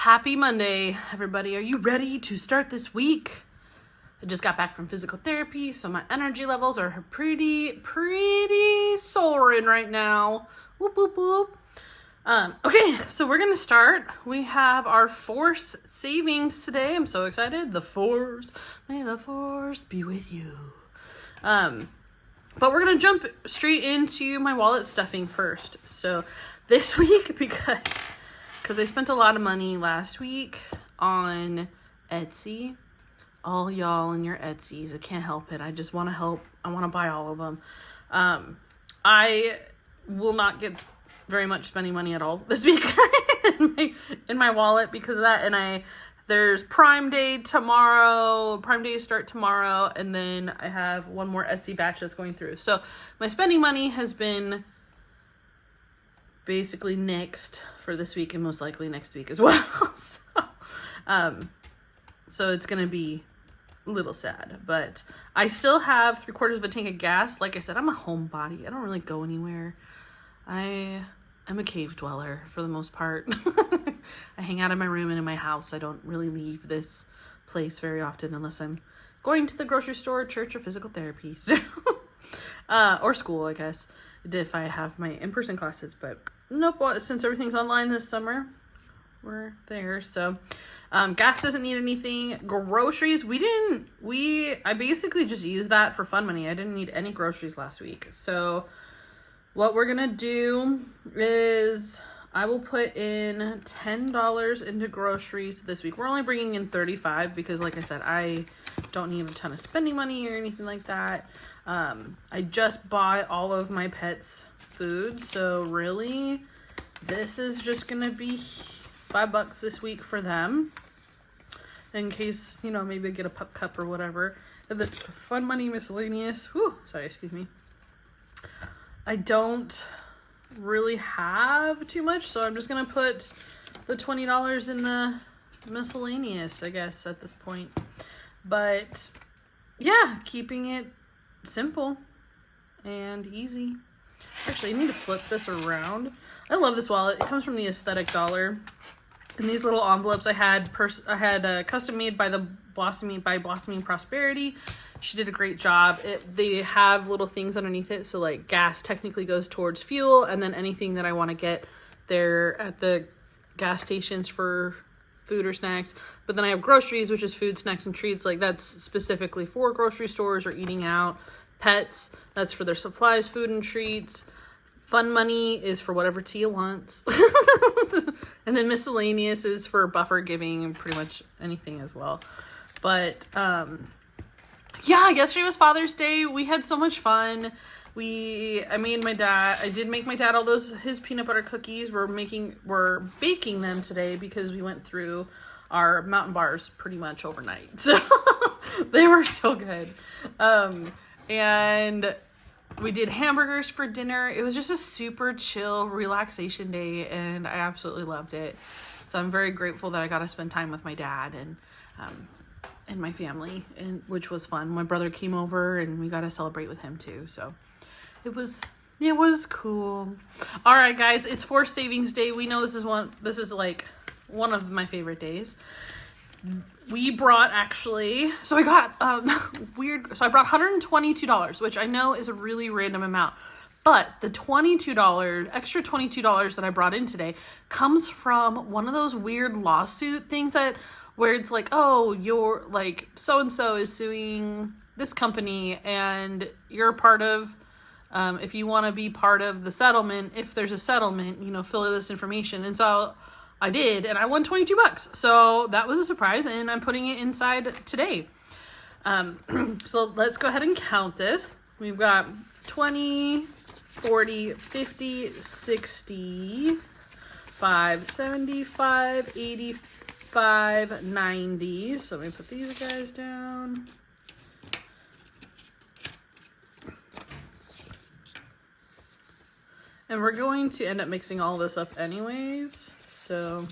Happy Monday, everybody. Are you ready to start this week? I just got back from physical therapy, so my energy levels are pretty soaring right now. Whoop, whoop, whoop. Okay, so we're going to start. We have our force savings today. I'm so excited. The force, may the force be with you. But we're going to jump straight into my wallet stuffing first. So this week, because I spent a lot of money last week on Etsy. All y'all and your Etsys. I can't help it. I just want to help. I want to buy all of them. I will not get very much spending money at all this week in my wallet because of that. And there's Prime Day tomorrow. Prime Day start tomorrow. And then I have one more Etsy batch that's going through. So my spending money has been basically nixed for this week and most likely next week as well. So it's going to be a little sad, but I still have 3/4 of a tank of gas. Like I said, I'm a homebody. I don't really go anywhere. I'm a cave dweller for the most part. I hang out in my room and in my house. I don't really leave this place very often unless I'm going to the grocery store, church, or physical therapy. So, or school, I guess, if I have my in-person classes. But nope, well, since everything's online this summer, we're there. So gas doesn't need anything. Groceries, I basically just used that for fun money. I didn't need any groceries last week. So what we're gonna do is I will put in $10 into groceries this week. We're only bringing in $35 because, like I said, I don't need a ton of spending money or anything like that. I just bought all of my pets' food, so really this is just gonna be $5 this week for them, in case, maybe I get a pup cup or whatever. And the fun money miscellaneous, excuse me, I don't really have too much, so I'm just gonna put the $20 in the miscellaneous, I guess, at this point. But yeah, keeping it simple and easy. Actually, I need to flip this around. I love this wallet. It comes from the Aesthetic Dollar. And these little envelopes I had custom made by Blossoming Prosperity. She did a great job. They have little things underneath it, so like gas technically goes towards fuel, and then anything that I want to get there at the gas stations for food or snacks. But then I have groceries, which is food, snacks, and treats. Like that's specifically for grocery stores or eating out. Pets, that's for their supplies, food, and treats. Fun money is for whatever Tia wants. And then miscellaneous is for buffer giving and pretty much anything as well. But yeah, yesterday was Father's Day. We had so much fun. I did make my dad his peanut butter cookies. We're baking them today because we went through our mountain bars pretty much overnight. So they were so good. And we did hamburgers for dinner. It was just a super chill relaxation day, and I absolutely loved it. So I'm very grateful that I got to spend time with my dad and my family, which was fun. My brother came over, and we got to celebrate with him too. So it was cool. All right, guys, it's Force Savings Day. We know this is like one of my favorite days. We brought so I got so I brought $122, which I know is a really random amount, but the extra $22 that I brought in today comes from one of those weird lawsuit things where it's like, oh, you're like so-and-so is suing this company and you're part of, if you want to be part of the settlement, if there's a settlement, fill out this information. And so I did, and I won $22. So that was a surprise, and I'm putting it inside today. So let's go ahead and count this. We've got 20, 40, 50, 60, 75, 85, 90. So let me put these guys down. And we're going to end up mixing all this up anyways. So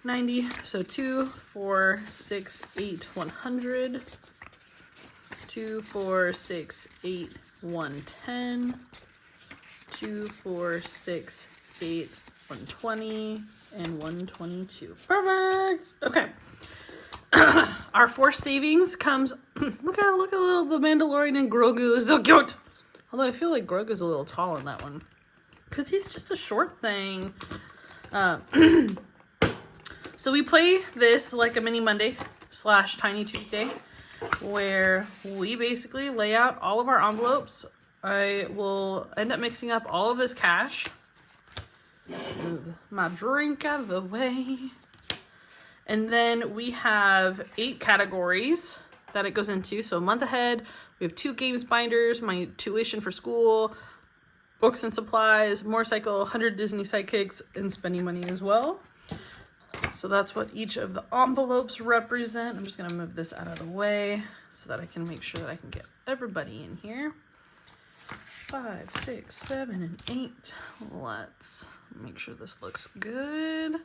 90, so 2, 4, 6, 8, 100, 2, 4, 6, 8, 110, 2, 4, 6, 8, 120 and 122. Perfect. Okay. Our forced savings comes. look at little the Mandalorian and Grogu is so cute. Although I feel like Grogu's a little tall in that one because he's just a short thing. So we play this like a mini Monday / Tiny Tuesday, where we basically lay out all of our envelopes. I will end up mixing up all of this cash. Move my drink out of the way. And then we have 8 categories that it goes into. So month ahead, we have 2 games binders, my tuition for school, books and supplies, motorcycle, 100 Disney Sidekicks, and spending money as well. So that's what each of the envelopes represent. I'm just going to move this out of the way so that I can make sure that I can get everybody in here. 5, 6, 7, and 8. Let's make sure this looks good.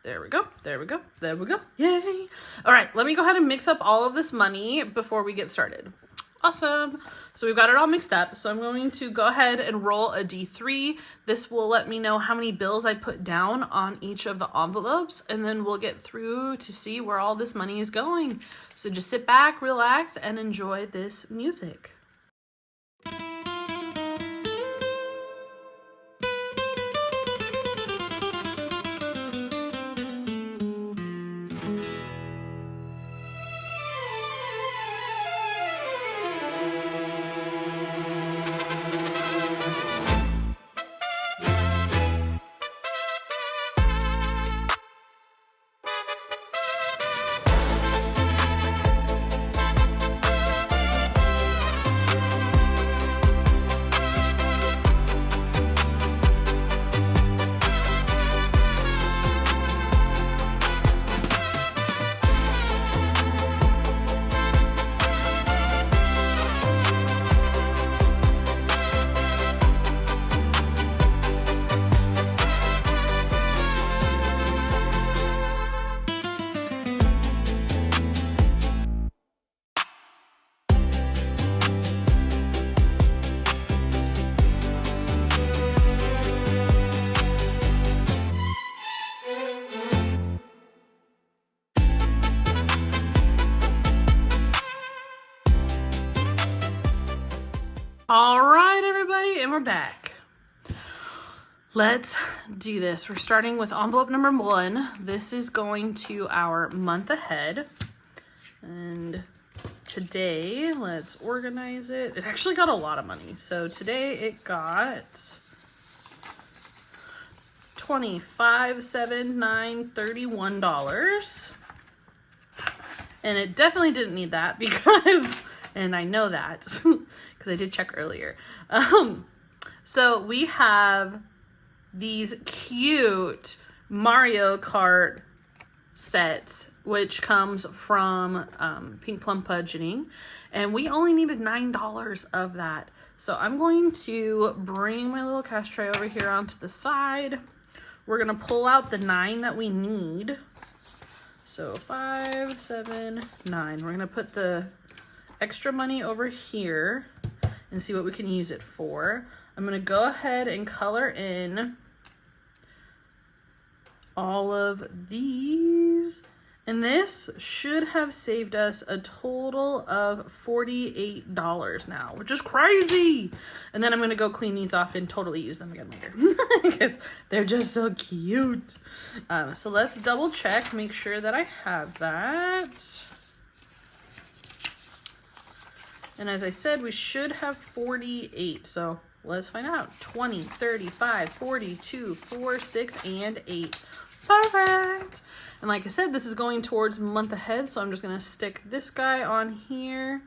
There we go. There we go. There we go. Yay. All right, let me go ahead and mix up all of this money before we get started. Awesome. So we've got it all mixed up. So I'm going to go ahead and roll a D3. This will let me know how many bills I put down on each of the envelopes, and then we'll get through to see where all this money is going. So just sit back, relax, and enjoy this music. All right, everybody, and we're back. Let's do this. We're starting with envelope number 1. This is going to our month ahead. And today, let's organize it. It actually got a lot of money. So today it got $25, $7, $9, $31. And it definitely didn't need that because, and I know that because I did check earlier. So we have these cute Mario Kart sets, which comes from Pink Plum Budgeting, and we only needed $9 of that. So I'm going to bring my little cash tray over here onto the side. We're gonna pull out the 9 that we need. So 5, 7, 9. We're gonna put the extra money over here and see what we can use it for. I'm gonna go ahead and color in all of these, and this should have saved us a total of $48 now, which is crazy. And then I'm gonna go clean these off and totally use them again later because they're just so cute. So let's double check, make sure that I have that. And as I said, we should have 48. So let's find out. 20, 35, 42, 4, 6, and 8. Perfect. And like I said, this is going towards month ahead. So I'm just going to stick this guy on here.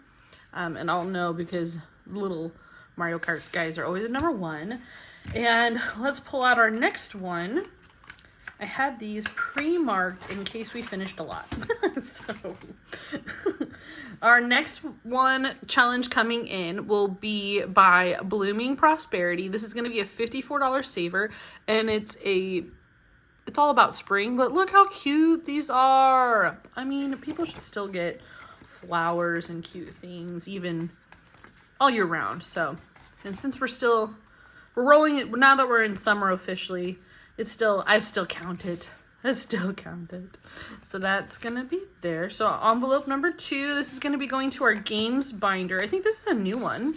And I'll know because little Mario Kart guys are always at number 1. And let's pull out our next one. I had these pre-marked in case we finished a lot. So our next one challenge coming in will be by Blooming Prosperity. This is going to be a $54 saver, and it's all about spring, but look how cute these are. I mean, people should still get flowers and cute things even all year round. So, and since we're still we're rolling it now that we're in summer officially. I still count it. I still count it. So that's going to be there. So envelope number 2, this is going to be going to our games binder. I think this is a new one.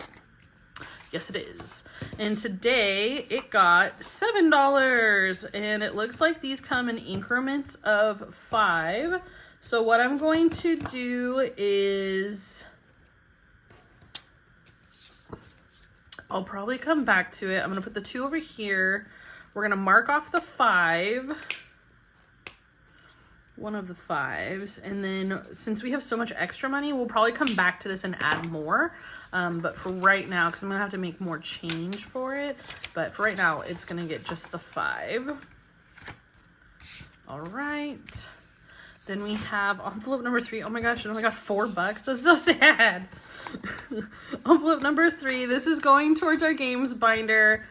Yes, it is. And today it got $7. And it looks like these come in increments of 5. So what I'm going to do is I'll probably come back to it. I'm going to put the 2 over here. We're going to mark off the 5. One of the 5s, and then since we have so much extra money, we'll probably come back to this and add more, but for right now, because I'm gonna have to make more change for it, but for right now it's gonna get just the 5. All right, then we have envelope number 3. Oh my gosh, I only got $4. That's so sad. Envelope number 3, this is going towards our games binder.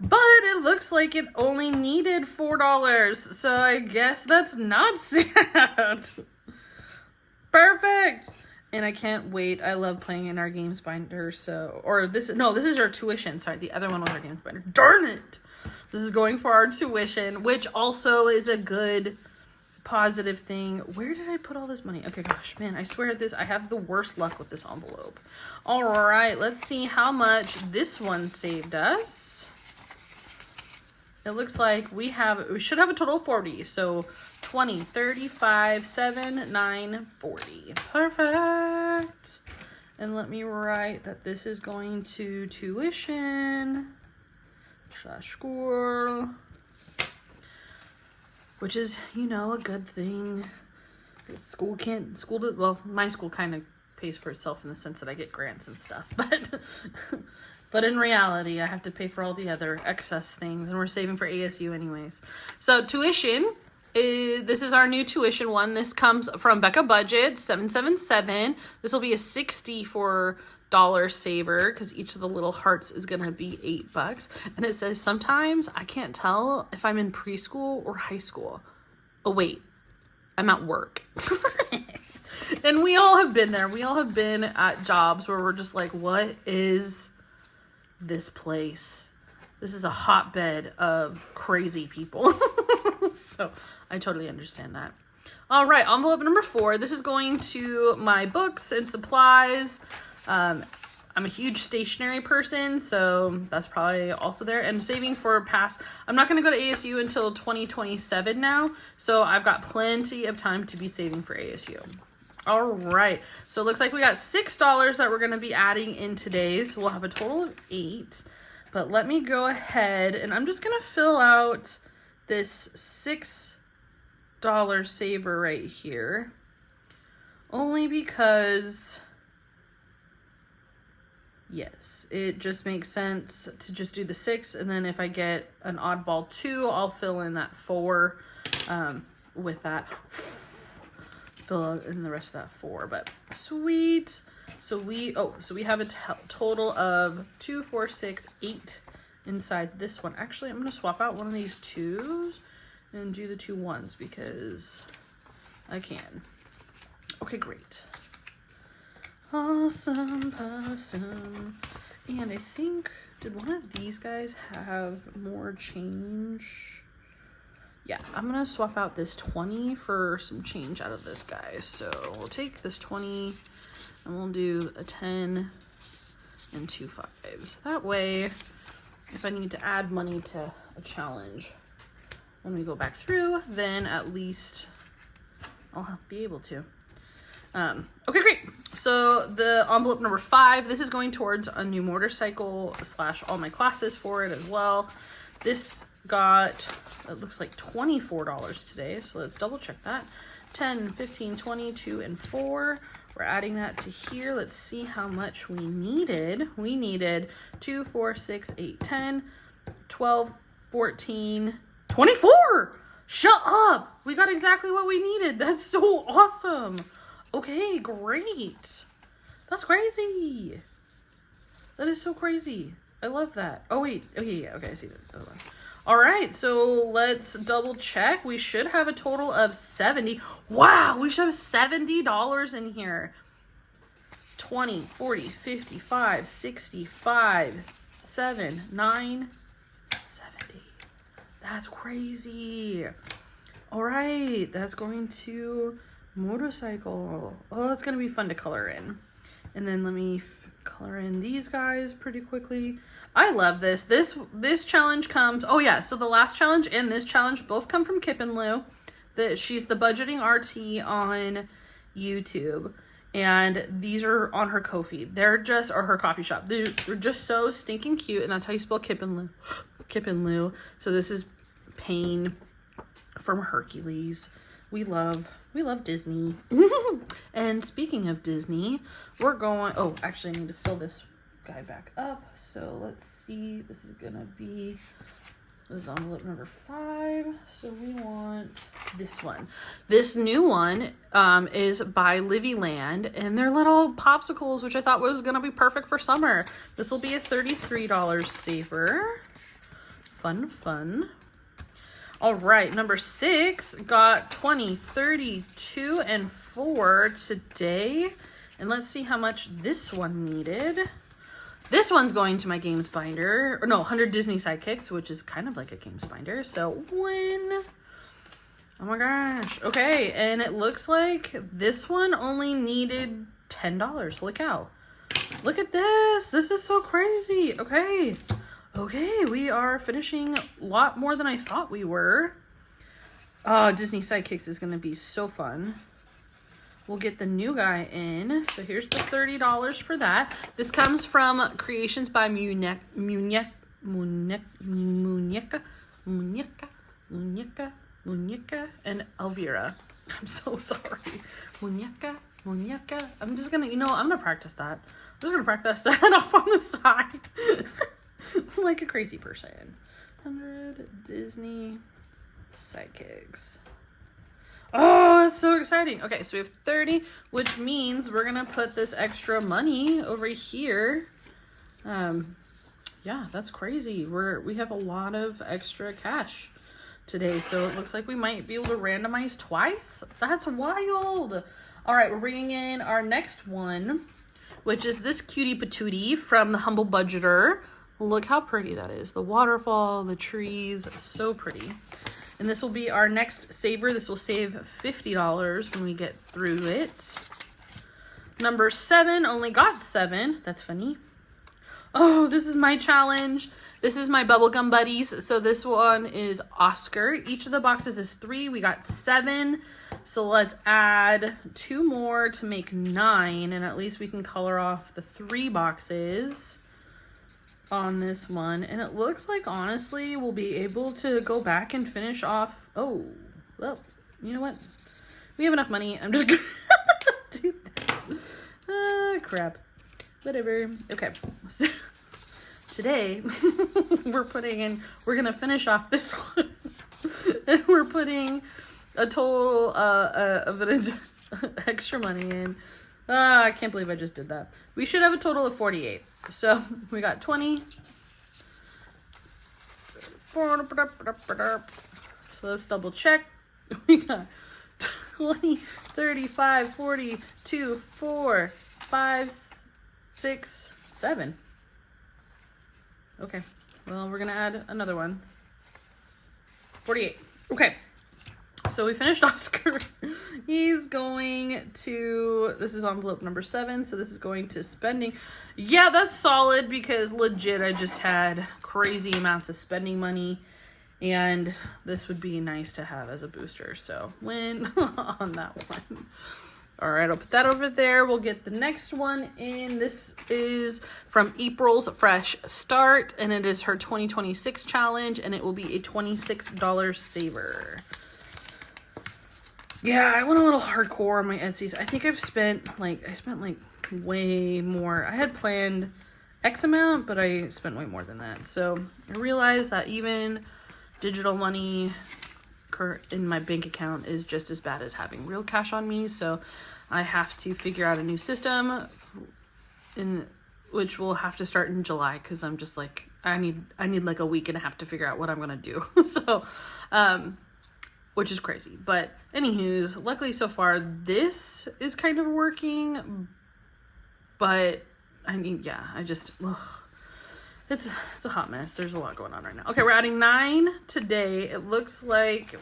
But it looks like it only needed $4, so I guess that's not sad. Perfect! And I can't wait. I love playing in our games binder, this is our tuition. Sorry, the other one was our games binder. Darn it! This is going for our tuition, which also is a good positive thing. Where did I put all this money? Okay, gosh, man, I swear I have the worst luck with this envelope. All right, let's see how much this one saved us. It looks like we should have a total of 40. So 20, 35, 7, 9, 40. Perfect. And let me write that this is going to tuition / school, which is, a good thing. Well, my school kind of pays for itself in the sense that I get grants and stuff, but in reality, I have to pay for all the other excess things, and we're saving for ASU anyways. So tuition, this is our new tuition one. This comes from Becca Budget, 777. This will be a $64 saver because each of the little hearts is going to be $8. And it says, sometimes I can't tell if I'm in preschool or high school. Oh, wait, I'm at work. And we all have been there. We all have been at jobs where we're just like, what is this place? This is a hotbed of crazy people. So I totally understand that. All right, envelope number 4. This is going to my books and supplies. I'm a huge stationery person, so that's probably also there. And saving for I'm not going to go to ASU until 2027 now, so I've got plenty of time to be saving for ASU. All right, so it looks like we got $6 that we're going to be adding in today's. We'll have a total of 8, but let me go ahead and I'm just going to fill out this $6 saver right here, only because, yes, it just makes sense to just do the 6, and then if I get an oddball 2, I'll fill in that 4 with that. Fill in the rest of that 4, but sweet. So we have a total of 2, 4, 6, 8 inside this one. Actually, I'm going to swap out one of these 2s and do the 2 1s because I can. Okay, great. Awesome. And I think, did one of these guys have more change? Yeah, I'm going to swap out this 20 for some change out of this guy. So we'll take this 20 and we'll do a 10 and 2 5s. That way, if I need to add money to a challenge when we go back through, then at least I'll be able to. Okay, great. So the envelope number 5, this is going towards a new motorcycle / all my classes for it as well. This got, it looks like $24 today, so let's double check that. 10, 15, 22, and 4. We're adding that to here. Let's see how much we needed. We needed 2, 4, 6, 8, 10, 12, 14, 24! Shut up! We got exactly what we needed. That's so awesome. Okay, great. That's crazy. That is so crazy. I love that. Oh, wait. Okay, yeah, okay, I see that. All right, so let's double check. We should have a total of 70. Wow, we should have $70 in here. 20, 40, 55, 65, 7, 9, That's crazy. All right, that's going to motorcycle. Oh, it's going to be fun to color in. And then let me color in these guys pretty quickly. I love this. This challenge comes... Oh, yeah. So the last challenge and this challenge both come from Kip Lu. She's the budgeting RT on YouTube. And these are on her Kofi. They're just... Or her coffee shop. They're just so stinking cute. And that's how you spell Kip Lu. Kip Lu. So this is Pain from Hercules. We love Disney. And speaking of Disney, we're going... Oh, actually, I need to fill this guy back up. So let's see. This is envelope number 5. So we want this one. This new one is by Livy Land, and they're little popsicles, which I thought was going to be perfect for summer. This will be a $33 saver. Fun. All right, number 6 got 20, 30, 2, and 4 today. And let's see how much this one needed. This one's going to my games binder. Or no, 100 Disney Sidekicks, which is kind of like a games binder. So win. Oh my gosh. Okay, and it looks like this one only needed $10. Look out. Look at this. This is so crazy. Okay, we are finishing a lot more than I thought we were. Oh, Disney Sidekicks is going to be so fun. We'll get the new guy in. So here's the $30 for that. This comes from Creationsbymuneca and Elvira. I'm so sorry. Muñeca. I'm just going to, I'm going to practice that. I'm just going to practice that off on the side. Like a crazy person. 100 Disney Sidekicks. Oh, that's so exciting. Okay, so we have 30, which means we're going to put this extra money over here. Yeah, that's crazy. We have a lot of extra cash today, so it looks like we might be able to randomize twice. That's wild. All right, we're bringing in our next one, which is this cutie patootie from the Humble Budgeter. Look how pretty that is. The waterfall, the trees, so pretty. And this will be our next saver. This will save $50 when we get through it. Number 7 only got 7. That's funny. Oh, this is my challenge. This is my bubblegum buddies. So this one is Oscar. Each of the boxes is 3. We got 7. So let's add 2 more to make 9. And at least we can color off the 3 boxes on this one. And it looks like, honestly, we'll be able to go back and finish off. Oh, well, you know what? We have enough money. I'm just gonna do that. Crap. Whatever. Okay. So, today, we're gonna finish off this one. And we're putting a total of extra money in. I can't believe I just did that. We should have a total of 48. So we got 20. So let's double check. We got 20, 35, 40, 2, 4, 5, 6, 7. Okay. Well, we're going to add another one. 48. Okay. So we finished Oscar. He's going to, this is envelope number 7. So this is going to spending. Yeah, that's solid because legit, I just had crazy amounts of spending money. And this would be nice to have as a booster. So win on that one. All right, I'll put that over there. We'll get the next one in. This is from April's Fresh Start. And it is her 2026 challenge. And it will be a $26 saver. Yeah, I went a little hardcore on my Etsy's. I think I spent way more. I had planned X amount, but I spent way more than that. So I realized that even digital money in my bank account is just as bad as having real cash on me. So I have to figure out a new system, which will have to start in July because I'm just like, I need like a week and a half to figure out what I'm gonna do. So, which is crazy. But anywho's, luckily so far this is kind of working. But I mean, yeah, It's a hot mess. There's a lot going on right now. Okay, we're adding 9 today. It looks like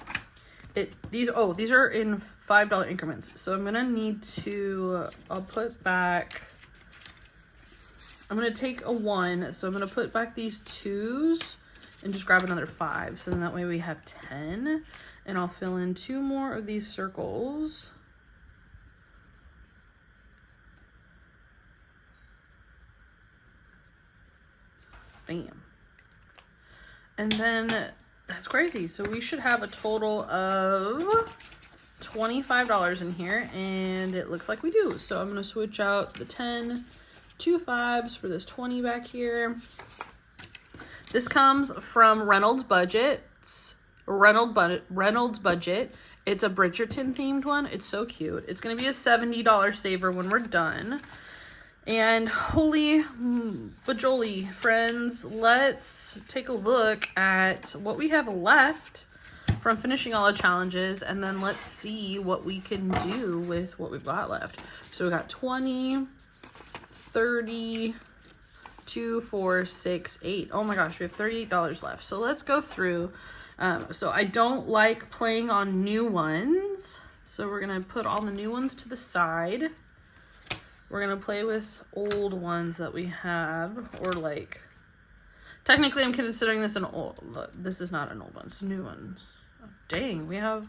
these are in $5 increments. So I'm gonna need to, I'm gonna take a 1. So I'm gonna put back these 2s and just grab another 5. So then that way we have 10. And I'll fill in 2 more of these circles. Bam. And then that's crazy. So we should have a total of $25 in here, and it looks like we do. So I'm going to switch out the 10, 2 5s for this 20 back here. This comes from Reynolds Budget. Reynolds Budget. It's a Bridgerton themed one. It's so cute. It's going to be a $70 saver when we're done. And holy bajoli, friends, let's take a look at what we have left from finishing all the challenges, and then let's see what we can do with what we've got left. So we got 20, 30, 2, 4, 6, 8. Oh my gosh, we have $38 left. So let's go through. So I don't like playing on new ones. So we're going to put all the new ones to the side. We're going to play with old ones that we have, or like, technically I'm considering this an old, this is not an old one, it's new ones. Oh, dang, wow,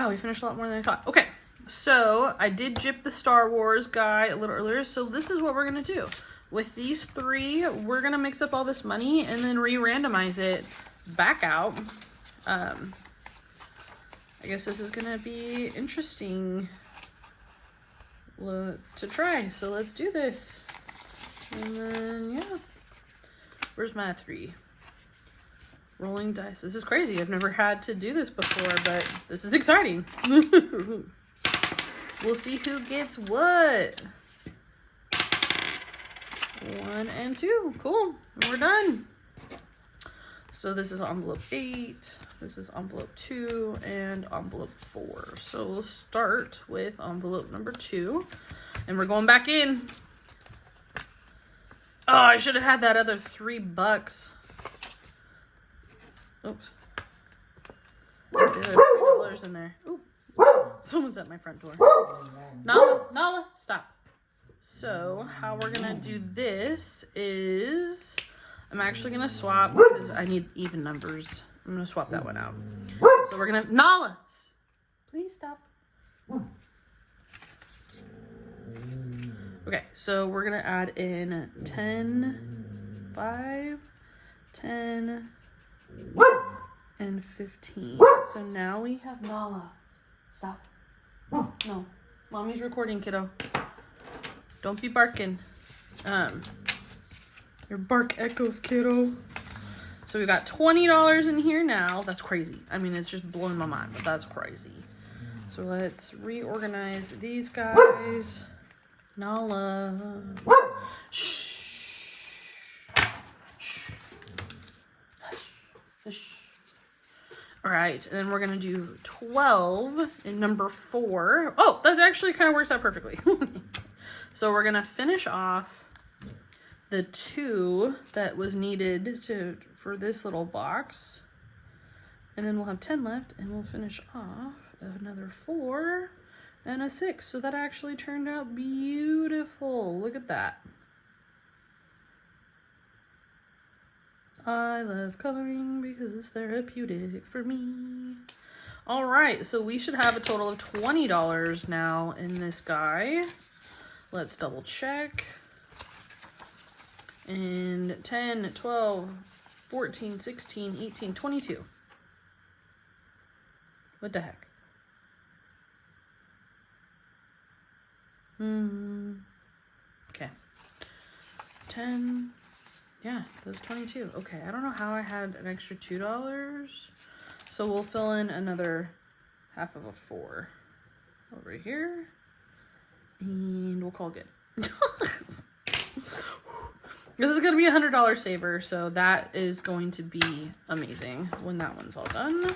we finished a lot more than I thought. Okay, so I did gyp the Star Wars guy a little earlier, so this is what we're going to do. With these 3, we're going to mix up all this money and then re-randomize it back out. I guess this is going to be interesting to try, so let's do this. And then yeah, where's my 3 rolling dice? This is crazy. I've never had to do this before, but this is exciting. We'll see who gets what. 1 and 2. Cool, and we're done. So this is envelope 8, this is envelope 2, and envelope 4. So we'll start with envelope number 2, and we're going back in. Oh, I should have had that other $3. Oops. There's $3 in there. Ooh. Someone's at my front door. Nala, stop. So how we're gonna do this is, I'm actually going to swap because I need even numbers. I'm going to swap that one out. So we're going to... Nala! Please stop. Okay, so we're going to add in 10, 5, 10, and 15. So now we have Nala. Stop. No. Mommy's recording, kiddo. Don't be barking. Your bark echoes, kiddo. So we got $20 in here now. That's crazy. I mean, it's just blowing my mind, but that's crazy. So let's reorganize these guys. Nala. Shh. Shh. Hush. Hush. All right, and then we're going to do 12 in number 4. Oh, that actually kind of works out perfectly. So we're going to finish off the 2 that was needed for this little box, and then we'll have 10 left, and we'll finish off another 4 and a 6. So that actually turned out beautiful. Look at that. I love coloring because it's therapeutic for me. All right, so we should have a total of $20 now in this guy. Let's double check. And 10, 12, 14, 16, 18, 22. What the heck? Okay. 10. Yeah, that's 22. Okay, I don't know how I had an extra $2. So we'll fill in another half of a 4 over here. And we'll call it good. This is going to be a $100 saver, so that is going to be amazing when that one's all done.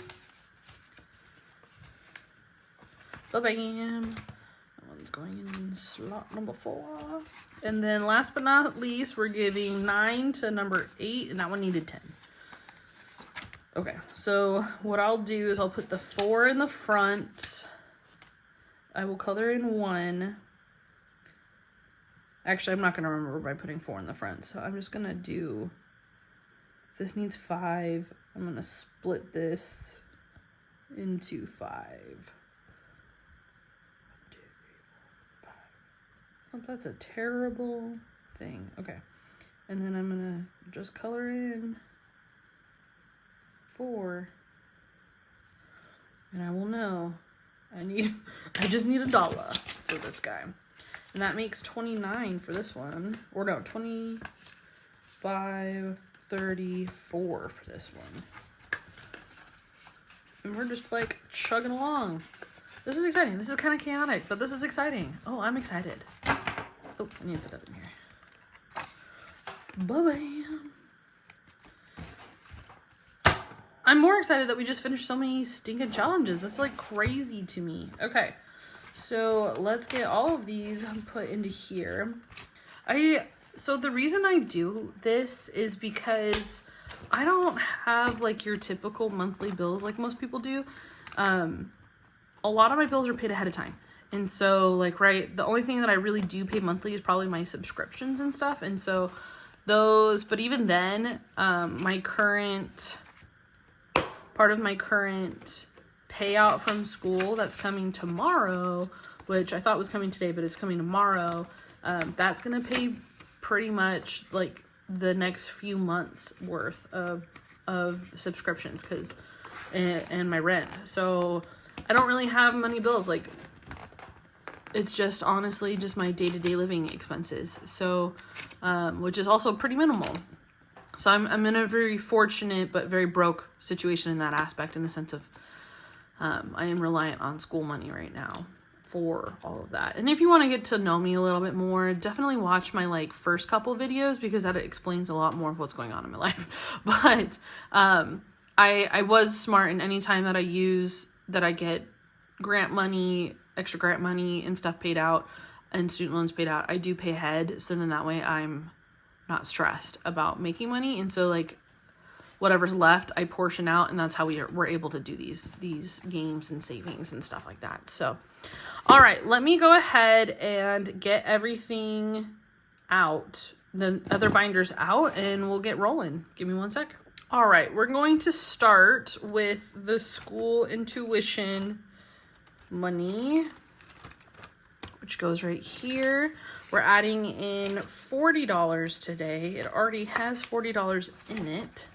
Ba-bam. That one's going in slot number 4. And then last but not least, we're giving 9 to number 8, and that one needed 10. Okay, so what I'll do is I'll put the 4 in the front. I will color in 1. Actually, I'm not going to remember by putting 4 in the front, so I'm just going to do, if this needs 5, I'm going to split this into 5. 2, 3, 4, 5. Oh, that's a terrible thing. Okay, and then I'm going to just color in 4, and I will know I just need $1 for this guy, and that makes 29 for this one, or no, 25, 34 for this one, and we're just like chugging along. This is exciting. This is kind of chaotic, but this is exciting. Oh, I'm excited. Oh, I need to put that in here. Bye-bye. I'm more excited that we just finished so many stinking challenges. That's like crazy to me. Okay, so let's get all of these put into here. So the reason I do this is because I don't have like your typical monthly bills like most people do. A lot of my bills are paid ahead of time. And so like, right, the only thing that I really do pay monthly is probably my subscriptions and stuff. And so those, but even then, part of my current payout from school that's coming tomorrow, which I thought was coming today, but it's coming tomorrow. That's going to pay pretty much like the next few months worth of subscriptions and my rent. So I don't really have money bills. Like, it's just honestly just my day-to-day living expenses. So, which is also pretty minimal. So I'm in a very fortunate but very broke situation in that aspect, in the sense of I am reliant on school money right now for all of that. And if you want to get to know me a little bit more, definitely watch my like first couple videos, because that explains a lot more of what's going on in my life. But I was smart, and any time that I get grant money, extra grant money and stuff paid out, and student loans paid out, I do pay ahead. So then that way I'm not stressed about making money. And so like whatever's left, I portion out, and that's how we're able to do these games and savings and stuff like that. So, all right, let me go ahead and get everything out, the other binders out, and we'll get rolling. Give me 1 sec. All right, we're going to start with the school and tuition money, which goes right here. We're adding in $40 today. It already has $40 in it,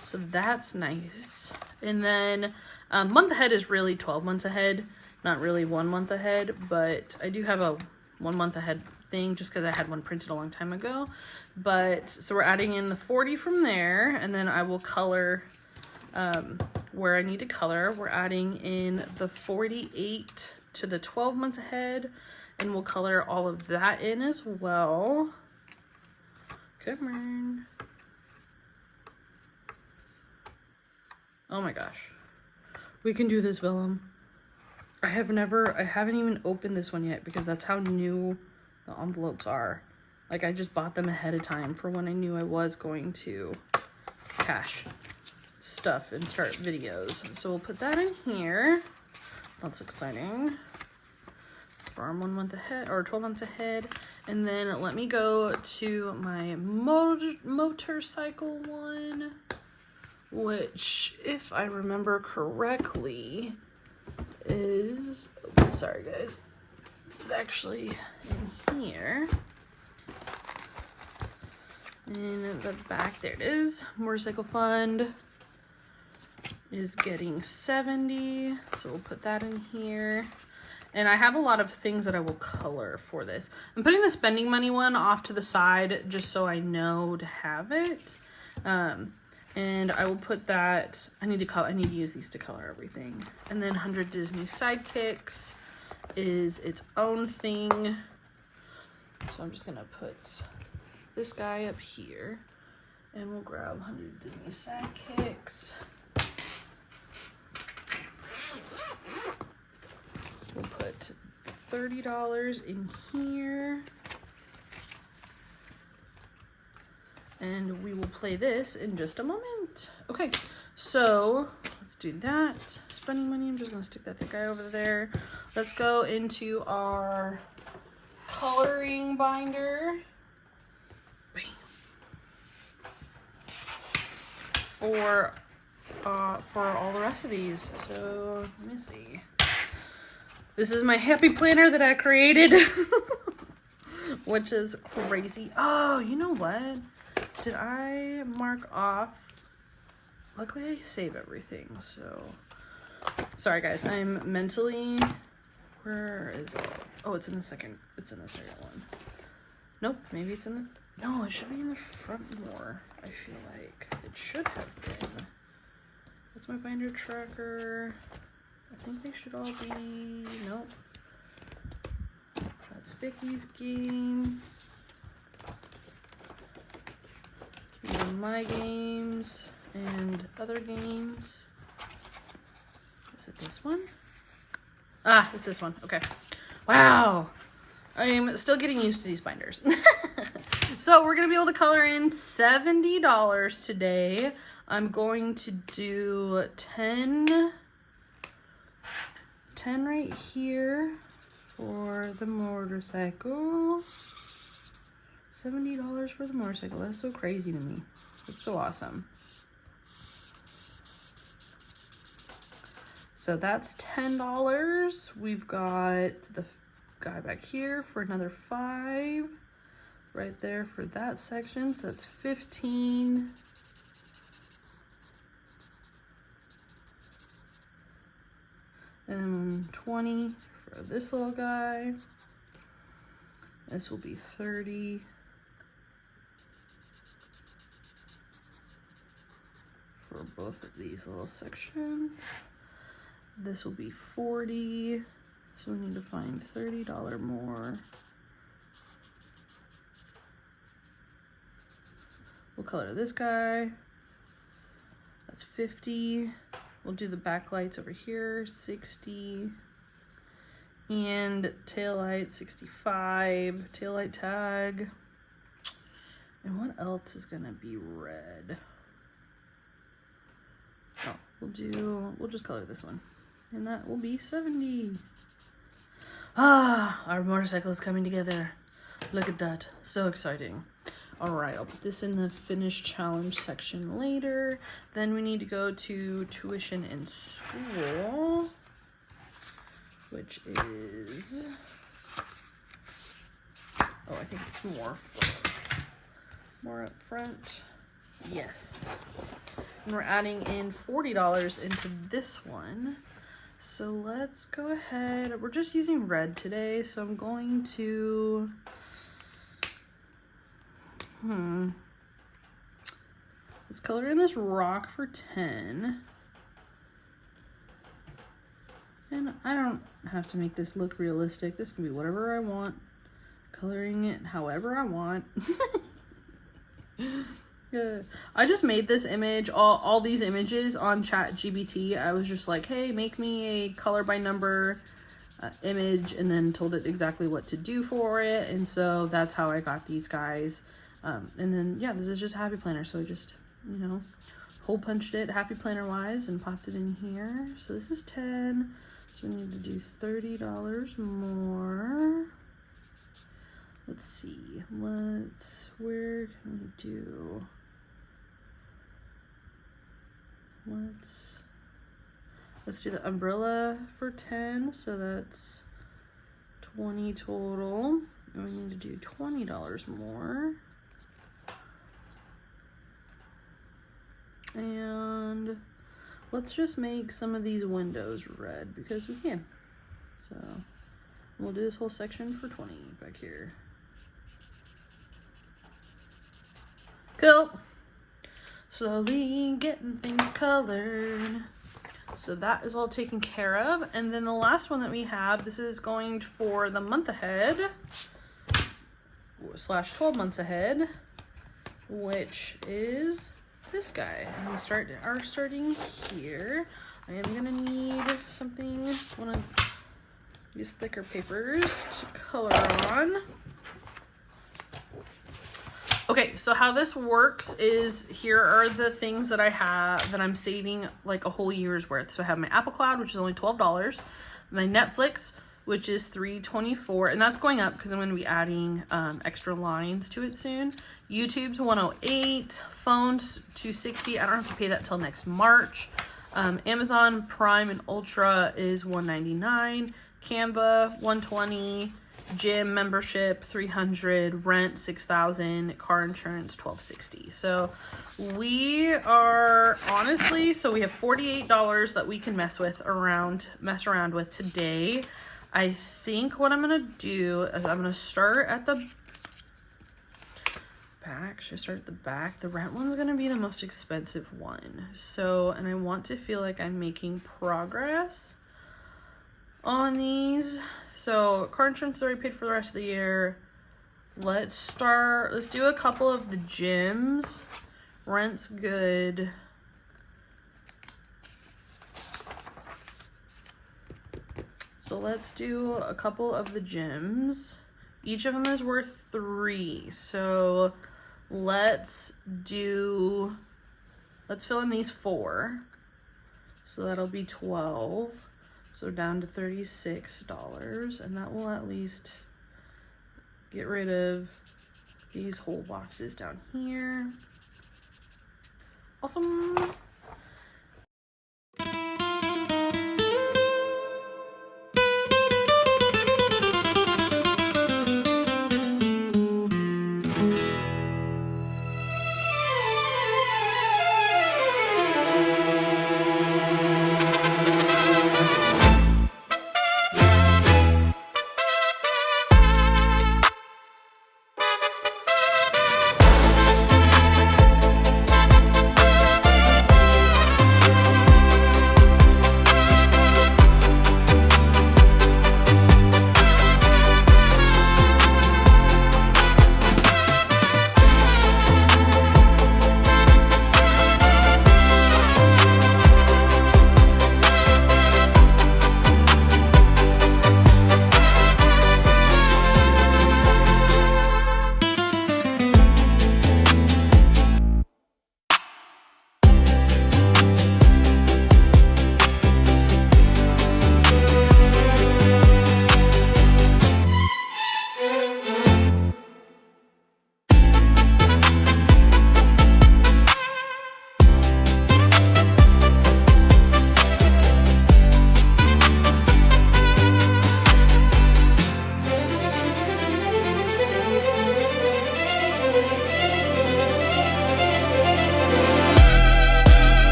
so that's nice. And then month ahead is really 12 months ahead, not really 1 month ahead, but I do have a 1 month ahead thing just because I had one printed a long time ago. But so we're adding in the 40 from there, and then I will color where I need to color. We're adding in the 48 to the 12 months ahead, and we'll color all of that in as well. Come on. Oh my gosh. We can do this, Willem. I haven't even opened this one yet, because that's how new the envelopes are. Like, I just bought them ahead of time for when I knew I was going to cash stuff and start videos. So we'll put that in here. That's exciting. For our 1 month ahead, or 12 months ahead. And then let me go to my motorcycle one, which, if I remember correctly, is, sorry guys, is actually in here. In the back, there it is. Motorcycle fund is getting 70, so we'll put that in here. And I have a lot of things that I will color for this. I'm putting the spending money one off to the side just so I know to have it. And I will put that, I need to use these to color everything. And then 100 Disney Sidekicks is its own thing. So I'm just gonna put this guy up here, and we'll grab 100 Disney Sidekicks. We'll put $30 in here. And we will play this in just a moment. Okay, so let's do that. Spending money, I'm just gonna stick that guy over there. Let's go into our coloring binder. Bam. For all the rest of these. So let me see. This is my happy planner that I created, which is crazy. Oh, you know what? Did I mark off? Luckily, I save everything. So sorry, guys. I'm mentally. Where is it? Oh, it's in the second. It's in the second one. Nope. Maybe it's in the. No, it should be in the front more. I feel like it should have been. That's my binder tracker. I think they should all be. Nope. That's Vicky's game. These are my games and other games. Is it this one? Ah, it's this one. Okay. Wow. I'm still getting used to these binders. So we're going to be able to color in $70 today. I'm going to do 10 right here for the motorcycle. $70 for the motorcycle. That's so crazy to me. It's so awesome. So that's $10. We've got the guy back here for another $5. Right there for that section. So that's $15. And $20 for this little guy. This will be $30. For both of these little sections. This will be $40. So we need to find $30 more. We'll color this guy. That's $50. We'll do the backlights over here, $60. And taillight, $65. Taillight tag. And what else is gonna be red? Oh, we'll just color this one. And that will be $70. Ah, our motorcycle is coming together. Look at that. So exciting. All right, I'll put this in the finish challenge section later. Then we need to go to tuition in school, which is, oh, I think it's more up front. Yes. And we're adding in $40 into this one. So let's go ahead. We're just using red today, so I'm going to let's color in this rock for 10. And I don't have to make this look realistic. This can be whatever I want. Coloring it however I want. Yeah. I just made this image, all these images on ChatGPT. I was just like, hey, make me a color by number image, and then told it exactly what to do for it. And so that's how I got these guys. And then, yeah, this is just a happy planner. So I just, you know, hole punched it happy planner wise and popped it in here. So this is 10. So we need to do $30 more. Let's see. Where can we do? Let's do the umbrella for 10. So that's 20 total. And we need to do $20 more. And let's just make some of these windows red because we can. So we'll do this whole section for 20 back here. Cool. Slowly getting things colored. So that is all taken care of. And then the last one that we have, this is going for the month ahead / 12 months ahead, which is this guy. And we are starting here. I am gonna need something. I want to these thicker papers to color on. Okay, so how this works is here are the things that I have that I'm saving like a whole year's worth. So I have my Apple Cloud, which is only $12, my Netflix, which is $3.24, and that's going up because I'm going to be adding extra lines to it soon. YouTube's $108, phones $260. I don't have to pay that till next March. Amazon Prime and Ultra is $199, Canva $120. Gym membership $300, rent $6,000, car insurance $1,260. So we are honestly, so we have $48 that we can mess around with today. I think what I'm gonna do is I'm gonna start at the back. Should I start at the back? The rent one's gonna be the most expensive one. So, and I want to feel like I'm making progress on these. So car insurance is already paid for the rest of the year. Let's do a couple of the gyms. Rent's good. So let's do a couple of the gyms. Each of them is worth $3. So let's fill in these 4. So that'll be 12. So down to $36, and that will at least get rid of these whole boxes down here. Awesome.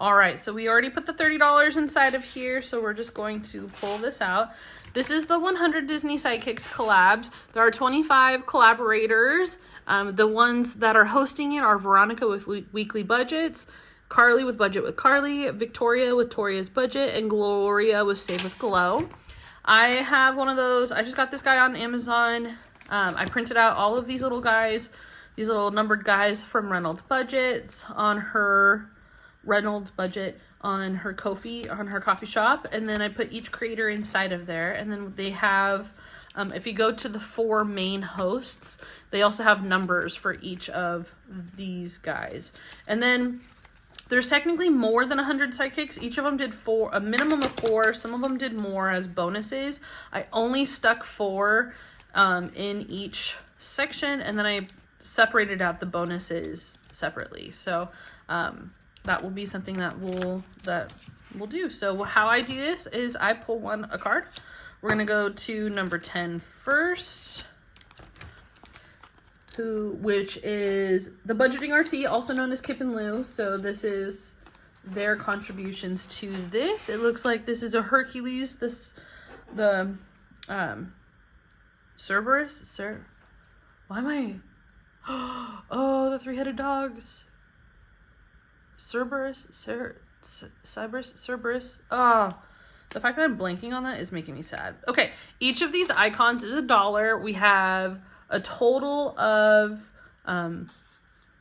All right, so we already put the $30 inside of here, so we're just going to pull this out. This is the 100 Disney Sidekicks collabs. There are 25 collaborators. The ones that are hosting it are Veronica with Weekly Budgets, Carly with Budget with Carly, Victoria with Toria's Budget, and Gloria with Save with Glow. I have one of those. I just got this guy on Amazon. I printed out all of these little guys, these little numbered guys from Reynolds Budget on her Kofi, on her coffee shop. And then I put each creator inside of there. And then they have, if you go to the 4 main hosts, they also have numbers for each of these guys. And then there's technically more than 100 sidekicks. Each of them did a minimum of 4. Some of them did more as bonuses. I only stuck 4 in each section, and then I separated out the bonuses separately. So that will be something that we'll do. So how I do this is I pull a card. We're gonna go to number 10 first, which is the Budgeting RT, also known as Kip Lu. So this is their contributions to this. It looks like this is a Hercules. The Cerberus, why am I? Oh, the 3-headed dogs. Cerberus. Oh, the fact that I'm blanking on that is making me sad. Okay, each of these icons is $1. We have a total of, oh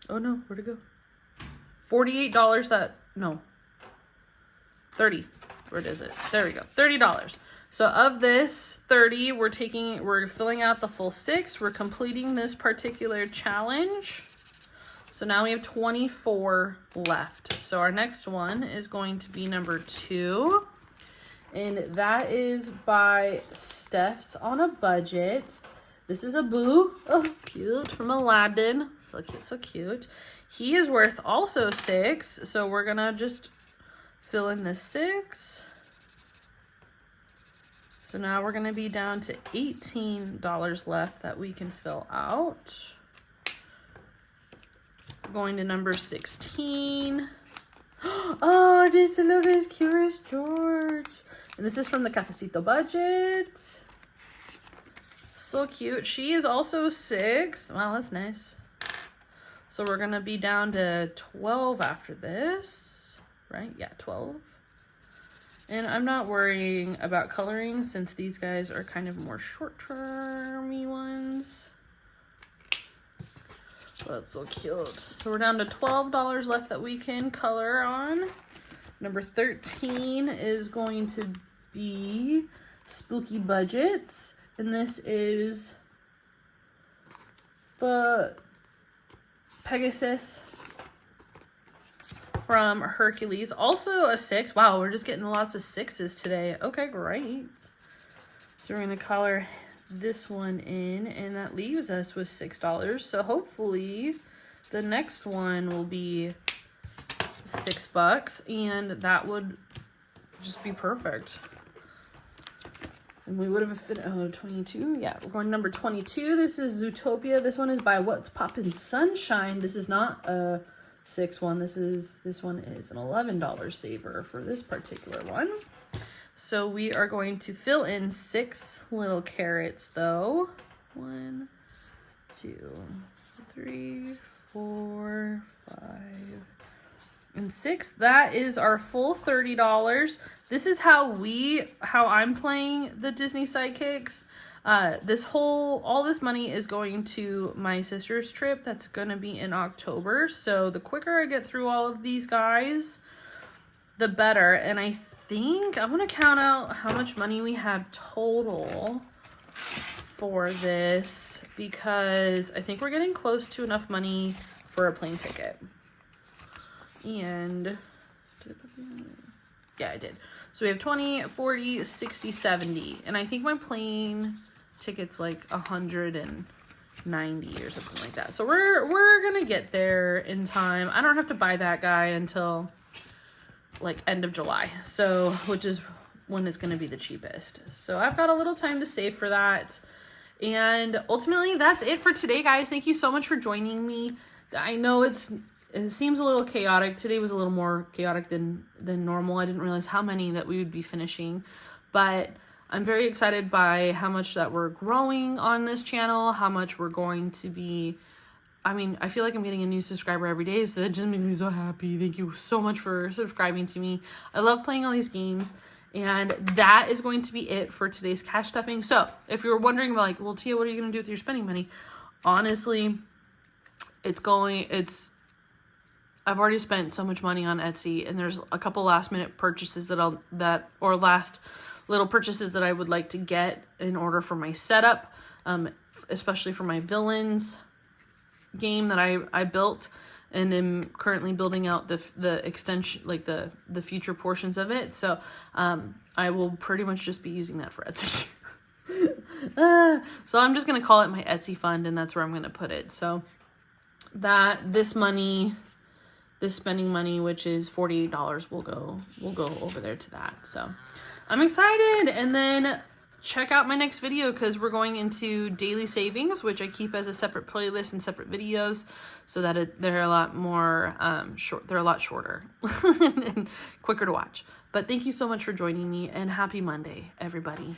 no, where'd it go? $48 30. Where is it? There we go, $30. So of this 30, we're filling out the full 6. We're completing this particular challenge. So now we have 24 left. So our next one is going to be number 2. And that is by Steph's on a Budget. This is a Boo. Oh, cute. From Aladdin. So cute, so cute. He is worth also 6. So we're going to just fill in the 6. So now we're going to be down to $18 left that we can fill out. Going to number 16. Oh, just look at Curious George. And this is from the Cafecito Budget. So cute. She is also 6. Wow, that's nice. So we're going to be down to 12 after this. Right? Yeah, 12. And I'm not worrying about coloring since these guys are kind of more short-termy ones. That's so cute. So we're down to $12 left that we can color on. Number 13 is going to be Spooky Budgets. And this is the Pegasus from Hercules. Also a 6. Wow, we're just getting lots of 6s today. Okay, great. So we're going to color this one in, and that leaves us with $6. So hopefully the next one will be $6, and that would just be perfect. And we would have fit 22. Yeah, we're going to number 22. This is Zootopia. This one is by What's Poppin' Sunshine. This is not a 6 one. This one is an $11 saver for this particular one. So we are going to fill in 6 little carrots though. 1, 2, 3, 4, 5, and 6. That is our full $30. This is how I'm playing the Disney Sidekicks. All this money is going to my sister's trip that's gonna be in October. So the quicker I get through all of these guys, the better. And I think I'm gonna count out how much money we have total for this, because I think we're getting close to enough money for a plane ticket. And yeah, I did. So we have 20, 40, 60, 70. And I think my plane ticket's like 190 or something like that. So we're gonna get there in time. I don't have to buy that guy until like end of July. So, which is when it's gonna be the cheapest. So I've got a little time to save for that. And ultimately that's it for today, guys. Thank you so much for joining me. I know it's it seems a little chaotic. Today was a little more chaotic than normal. I didn't realize how many that we would be finishing, but I'm very excited by how much that we're growing on this channel, how much we're going to be. I mean, I feel like I'm getting a new subscriber every day, so that just makes me so happy. Thank you so much for subscribing to me. I love playing all these games, and that is going to be it for today's cash stuffing. So if you're wondering about, like, well, Tia, what are you going to do with your spending money? Honestly, I've already spent so much money on Etsy, and there's a couple last minute purchases last little purchases that I would like to get in order for my setup, especially for my villains game that I built and am currently building out the extension, like the future portions of it. So I will pretty much just be using that for Etsy. So I'm just gonna call it my Etsy fund, and that's where I'm gonna put it. So this spending money, which is $48, will go over there to that. So I'm excited. And then check out my next video, because we're going into daily savings, which I keep as a separate playlist and separate videos, so that they're a lot more short. They're a lot shorter and quicker to watch. But thank you so much for joining me, and happy Monday, everybody.